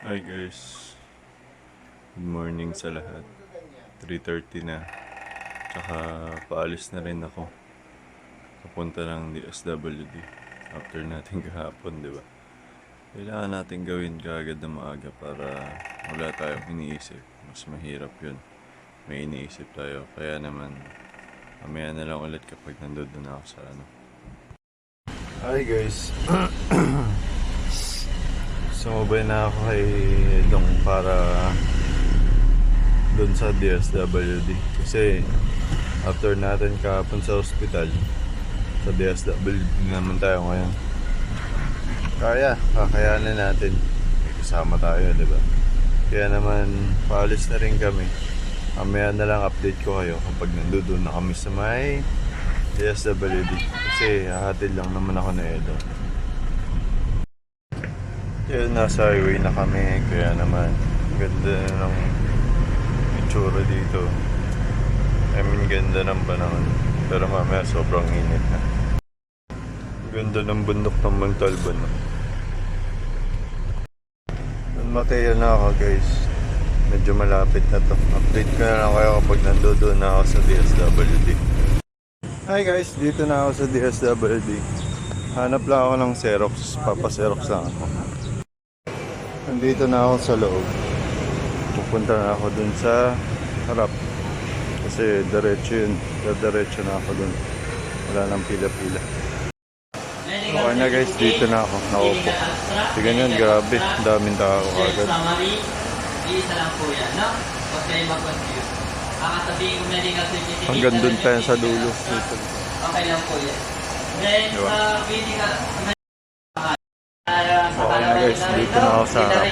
Hi guys, good morning sa lahat. 3:30 na. Tsaka paalis na rin ako. Papunta ng DSWD. After natin kahapon, di ba? Kailangan natin gawin kaagad na maaga para wala tayong iniisip. Mas mahirap yun. May iniisip tayo. Kaya naman, mamaya na lang ulit kapag nandun na ako sa ano. Hi guys. Sumabay na ako kay Dong para doon sa DSWD. Kasi after natin kahapon sa ospital, sa DSWD naman tayo ngayon. Kakayanin natin. May kasama tayo, di ba? Kaya naman, paalis na rin kami. Mamaya na lang update ko kayo kapag nandoon na kami sa may DSWD. Kasi hahatid lang naman ako na Edo. Yun, nasa highway na kami. Kaya naman, ganda ng itsura dito. I mean, ganda ng panahon. Pero mamaya sobrang init na. Ganda ng bundok ng Montalban. Mataya na ako guys. Medyo malapit na to. Update ko na lang kayo kapag nandoon na ako sa DSWD. Hi guys, dito na ako sa DSWD. Hanap lang ako ng Xerox. Papa-Xerox lang ako. Nandito na ako sa loob. Pupunta na ako dun sa harap. Kasi diretso yun. Diretso na ako dun. Wala nang pila-pila. Okay na guys, dito na ako. Nakaupo. Kasi ganyan, grabe. Daming tao agad. Isa lang po yan, no? Huwag kayo mag-confuse. Sabihin ko medical certificate. Hanggang dun tayo sa dulo. Okay lang po yan. Then, sa medical... Okay na guys, dito na ako sa harap.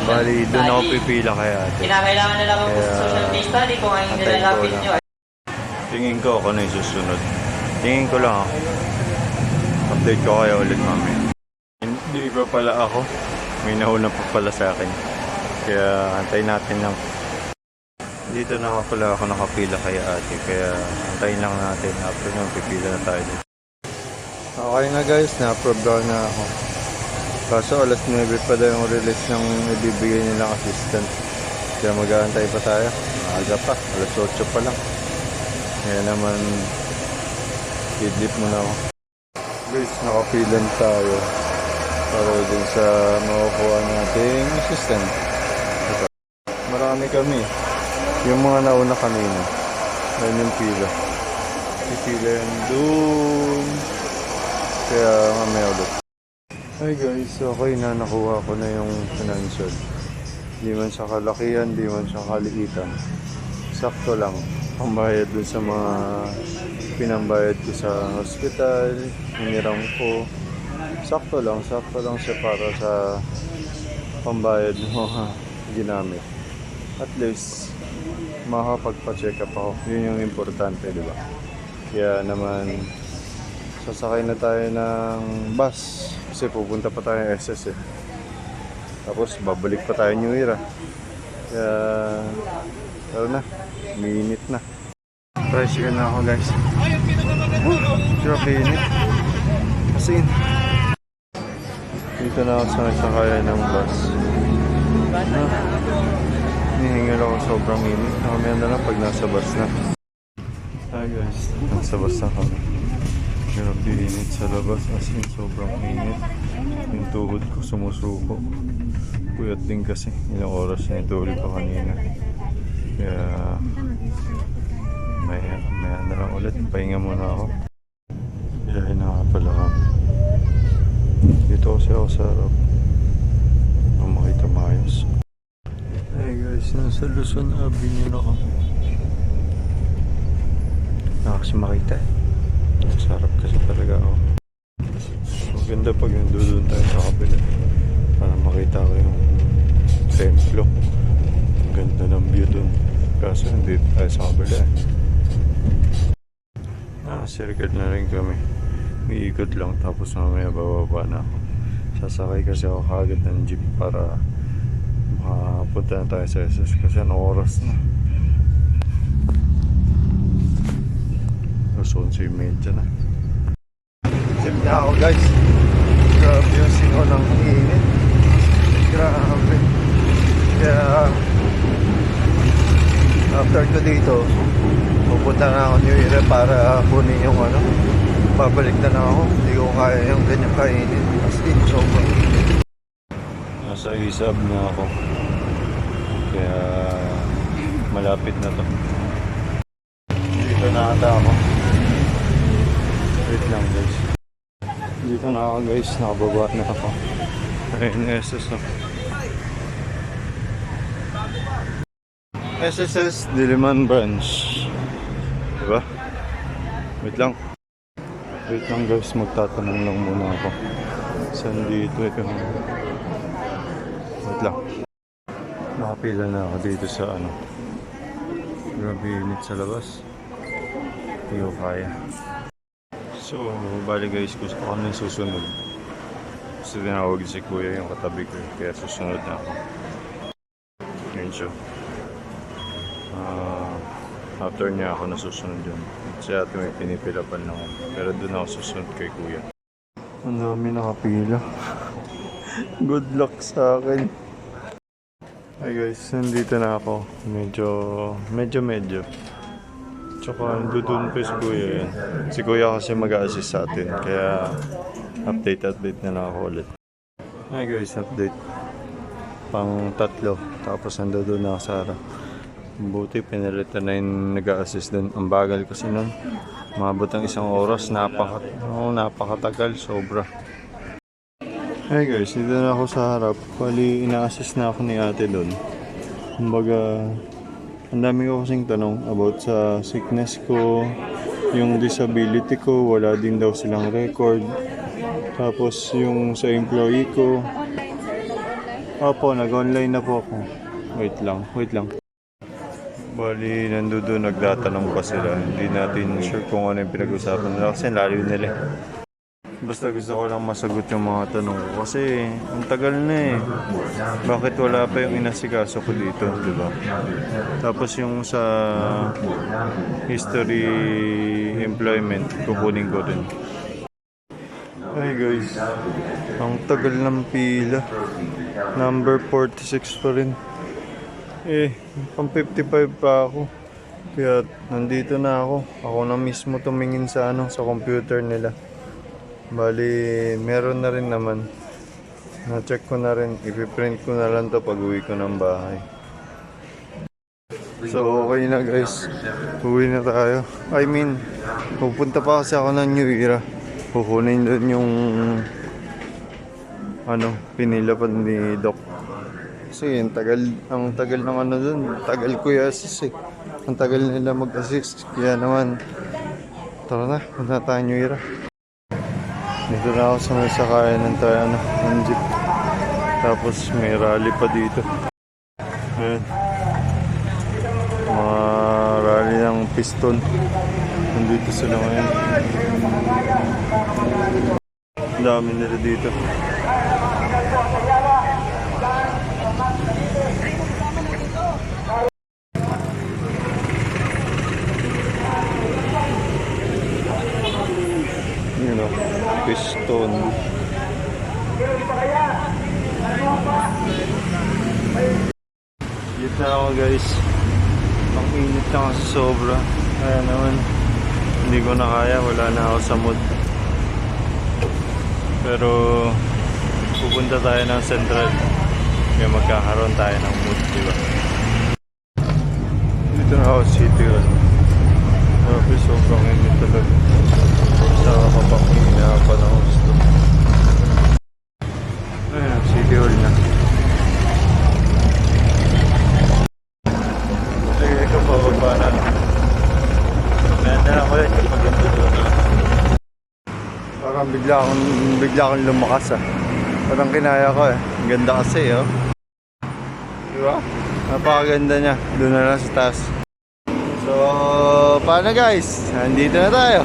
Bali, doon ako pipila kaya ate. Kinakailangan na lang po sa social study kung ang nilalapit nyo. Tingin ko ako na yung susunod. Tingin ko lang ako. Update ko kayo ulit mamaya. Hindi pa pala ako. May nauna pa pala sa akin. Kaya antayin natin lang. Dito na nga pala ako nakapila kaya ate. Kaya antayin lang natin. After nung pipila na tayo dito. Okay na guys, na-approve daw na ako. Kaso alas 9 pa daw yung release ng ibibigay nilang assistant. Kaya mag-aantay pa tayo. Maaga pa, alas 8 pa lang. Kaya naman, idlip muna ako. Guys, nakapilan tayo para dun sa makukuha nating assistant. Marami kami. Yung mga nauna kanina. Ayun yung pila. Pipila yan dun. Kaya mamaya ulit. Hi guys, okay na, nakuha ko na yung financial. Di man siya kalakihan, di man siya kaliitan. Sakto lang. Pambayad dun sa mga pinambayad ko sa hospital, hiniram ko. Sakto lang siya para sa pambayad mo ginamit. At least, makapagpa-check up ako. Yun yung importante, di ba? Kaya naman, sasakay na tayo ng bus. Kasi pupunta pa tayo ng SS eh. Tapos babalik pa tayo New Year. Kaya tara na, minit na. Pressure na ako guys. Grabe init. Kasi dito na ako sa nasakayan ng bus. Nihingal ako sobrang init. Nakamaya na lang pag nasa bus na. Hi guys, nasa bus na kami. Grabe init sa labas, as in sobrang init. Yung tuhod ko sumusuko. Puyat din kasi, ilang oras na itulog ko kanina. Kaya maya na lang ulit, pahinga muna ako. Kaya na nga pala kami. Dito kasi ako sa harap. Makita maayos. Hey guys, nasa Luzon Avenue na kami. Nakasi makita eh. Sarap kasi talaga ako. Maganda pag nandun tayo sa kabila para makita ko yung templo. Ang ganda ng view dun. Kaso hindi tayo sa kabila eh. Circle na rin kami. Iikot lang tapos mamaya bababa na ako. Sasakay kasi ako kagad ng jeep para makapunta na tayo sa SS kasi anong oras na. So, 11:30 na. Sip na ako guys. Grabe yung singaw ng init. Grabe. after ko dito, pupunta na ako New Year para kunin yung ano. Babalik na lang ako. Hindi ko kaya yung ganyan kainin. As in, sobrang init. Nasa isab na ako. Kaya malapit na to. Dito na ata ako. Wait lang guys. Dito na ako guys. Nakababa na ako. Ayun, SSS. SSS Diliman Branch. Diba? Wait lang. Wait lang guys, magtatanong lang muna ako. Saan dito yung... Wait lang. Nakapila na ako dito sa ano. Grabe init sa labas. Hindi ko kaya. So, bali guys, gusto ko na yung susunod. Gusto tinawag si kuya yung katabi ko. Kaya susunod na ako. Ngayon siya. After niya ako nasusunod yun. Si ate may pinipilapan lang. Pero doon ako susunod kay kuya. Ang dami nakapila. Good luck sa akin. Hi guys, nandito na ako. Medyo. Tsaka doon pa si kuya yan. Si kuya kasi mag-a-assist sa atin. Kaya update na lang ako ulit. Hi guys, update. Pang 3. Tapos doon na ako sa harap. Buti pinalitan na yung nag-a-assist doon. Ang bagal kasi nun. Umabot ang 1 oras. Napakatagal. Sobra. Hey guys, dito na ako sa harap. Bali, ina-assist na ako ni ate doon. Kumbaga, ang dami ko kasing tanong about sa sickness ko, yung disability ko, wala din daw silang record. Tapos yung sa employee ko. Opo, nag-online na po ako. Wait lang. Bali, nandoon nagtatanong pa sila. Hindi natin sure kung ano yung pinag-usapan nila kasi layo nila. Basta gusto ko lang masagot yung mga tanong ko kasi ang tagal na eh. Bakit wala pa yung inasikaso ko dito, di ba? Tapos yung sa history employment, kukunin ko din. Hey guys, ang tagal ng pila. Number 46 pa rin. Pang 55 pa ako. Kaya nandito na ako. Ako na mismo tumingin sa sa computer nila. Bali, meron na rin naman. Na-check ko na rin. Ipiprint ko na lang to pag uwi ko ng bahay. So okay na guys. Uwi na tayo. Pupunta pa kasi ako ng New Era. Kukunin doon yung pinilapan ni Doc. Kasi ang tagal ng doon. Tagal ko i-assist eh. Ang tagal nila mag-assist. Kaya naman, tara na, punta tayo New Era. Dito na ako sa may sakayan ng jeep. Tapos may rally pa dito. Ayan. Mga rally ng piston. Nandito sila ngayon. Ang dami nila dito. Piston. Dito na ako guys. Ang init na kasi sobra. Kaya naman hindi ko na kaya. Wala na ako sa mood. Pero pupunta tayo ng Central. Kaya magkakaroon tayo ng mood, diba? Dito na ako City Hall. Grabe, sobrang init talaga. Sa kapapakina pa na gusto. Ayan, City Hall na. Sige, ikaw pababa na. Nandala ko yun kapag ito doon. Parang bigla akong lumakas Parang kinaya ko Ang ganda kasi Diba? Napakaganda niya. Doon na lang sa taas. So, paano guys? Nandito na tayo.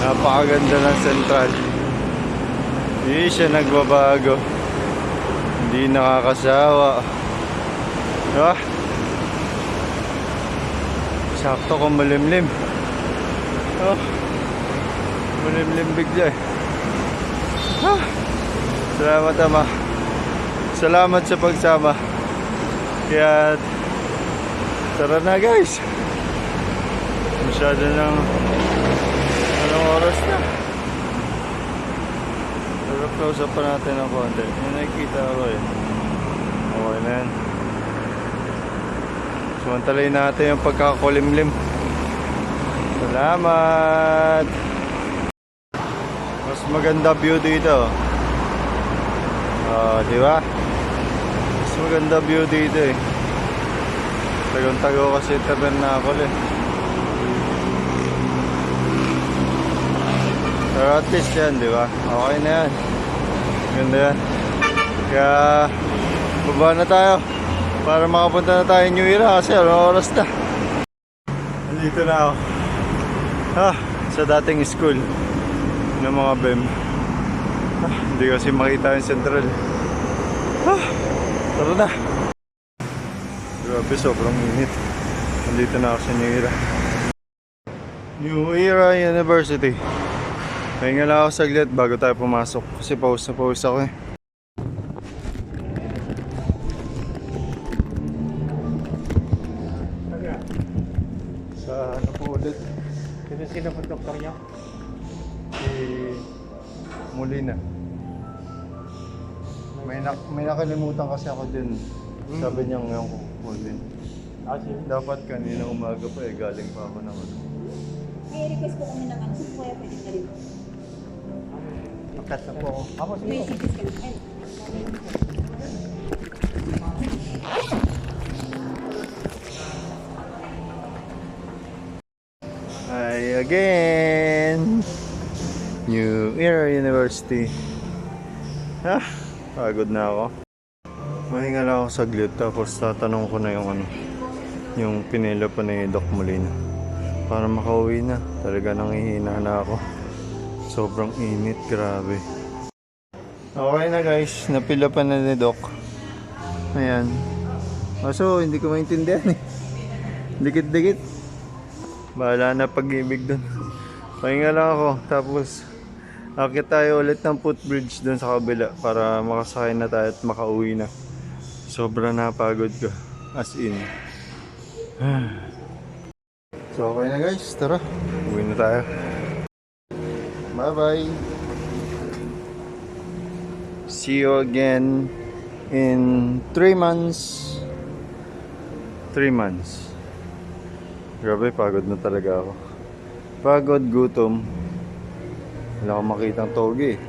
Napakaganda ng Central. Hindi siya nagbabago. Hindi nakakasawa. Diba? Sakto kung malimlim. Malimlim bigla Salamat Ama. Salamat sa pagsama. Kaya Tara na guys. Masyado ng anong oras na. Pero close up pa natin ng konti. Yung nakikita ko eh. Okay na yan. Sumantalayin natin yung pagkakakulimlim. Salamat. Mas maganda view dito. Di ba? Mas maganda view dito eh. Tagong-tago kasi Tabernacle eh. Pero at least yan, di ba? Okay na yan. Ganda yan. Kaya baba na tayo para makapunta na tayo New Era kasi ano oras na. Nandito na ako. Sa dating school ng mga BEM. Hindi kasi makita yung central. Tara na. Grabe, sobrang init. Nandito na ako sa New Era. New Era University. Pahinga lang ako saglit bago tayo pumasok. Kasi pause na pause ako eh. Sa ano po ulit? Sino po doktor niyo? Si Molina. May nakalimutan kasi ako din. Sabi niya ngayon ko po din. Dapat kanina umaga pa eh, galing pa ako ng ano. May request po kami naman kung kaya pwede na rin. Magkasa po ako. Ako May sige. CT scan. Hi again! New Era University. Pagod na ako. Mahinga lang ako saglit tapos tatanong ko na yung ano, yung pinila pa ni Doc Molina. Para makauwi na. Talaga nangihina na ako. Sobrang init, grabe. Okay na guys, napila pa na ni Doc. Ayan. Kaso hindi ko maintindihan eh. Dikit-dikit. Bahala na pag-ibig dun. Pahinga lang ako. Tapos akit tayo ulit ng footbridge dun sa kabila para makasakay na tayo at makauwi na. Sobrang napagod ko. As in. So okay na guys. Tara. Uwi na tayo. Bye bye. See you again in 3 months. 3 months. Grabe, pagod na talaga ako. Pagod, gutom. Wala akong makitang togi.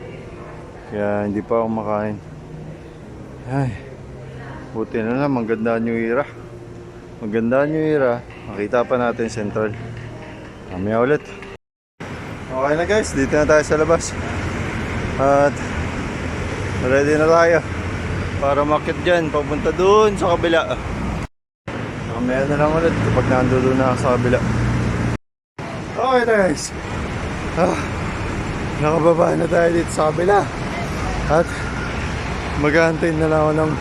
Kaya hindi pa ako makain. Ay, buti na lang, maganda New Era. Maganda New Era. Makita pa natin Central. Mamaya ulit. Okay na guys, dito na tayo sa labas. At ready na tayo para makit dyan, papunta dun sa kabila. Mamaya na lang ulit kapag nandoon na sa kabila. Okay guys, nakababa na tayo dito sa kabila. At mag-aantay na lang ako ng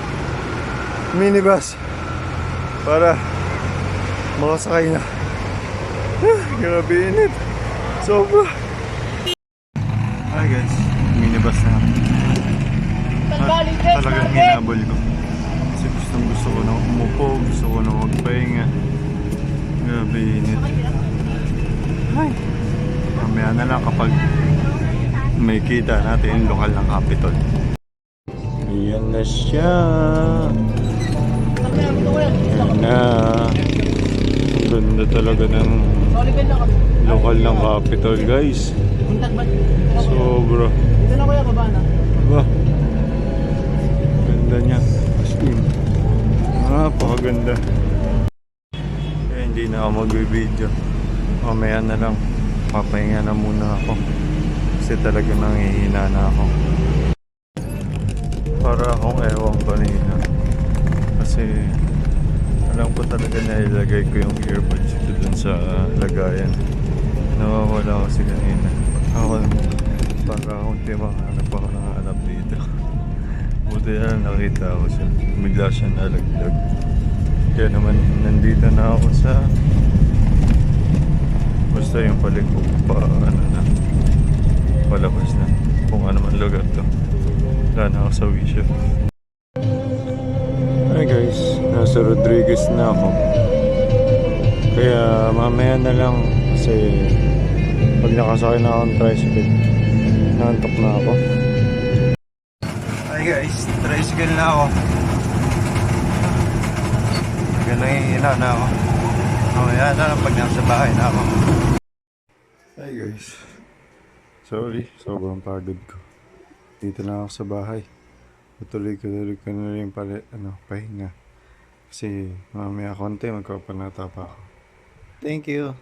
minibus para makasakay na. Grabe init. Sobra. Hi guys, minibus na. At talagang hinabol ko. Kasi gusto ko na umupo, gusto ko na magpahinga. Grabe init. Ay, mamaya na lang kapag may kita natin yung lokal ng Capitol. Ayan na siya. Ayan na. Ang ganda talaga ng lokal ng Capitol guys. Sobra. Ito na kuya, baba na. Diba? Ganda niya. As in. Napakaganda. Kaya hindi na ako mag-video. Mamaya na lang. Papahinga na muna ako. Kasi talaga nangihina na ako. Para akong ewan kanina. Kasi alam ko talaga na ilagay ko yung earbuds ko dun sa lagayan. Nawawala kasi kanina. Ako para akong timahanap ako ng hanap dito. Buti na lang nakita ako siya. Bigla siya nalaglag. Kaya naman nandito na ako sa basta yung palikog pa ano na palabas na kung ano man lugar to. Wala na ako sa Wisha. Hi guys, nasa Rodriguez na ako. Kaya mamaya na lang kasi pag nakasakay na ako ng tricycle, nantok na ako. Hi guys, tricycle na ako. Ganahihina na ako. Mamaya na lang pag nasa bahay na ako. Hi guys. Sorry, sobrang pagod ko. Dito na ako sa bahay. Tuloy ko na rin pahinga. Kasi mamaya konti magkapanata pa ako. Thank you.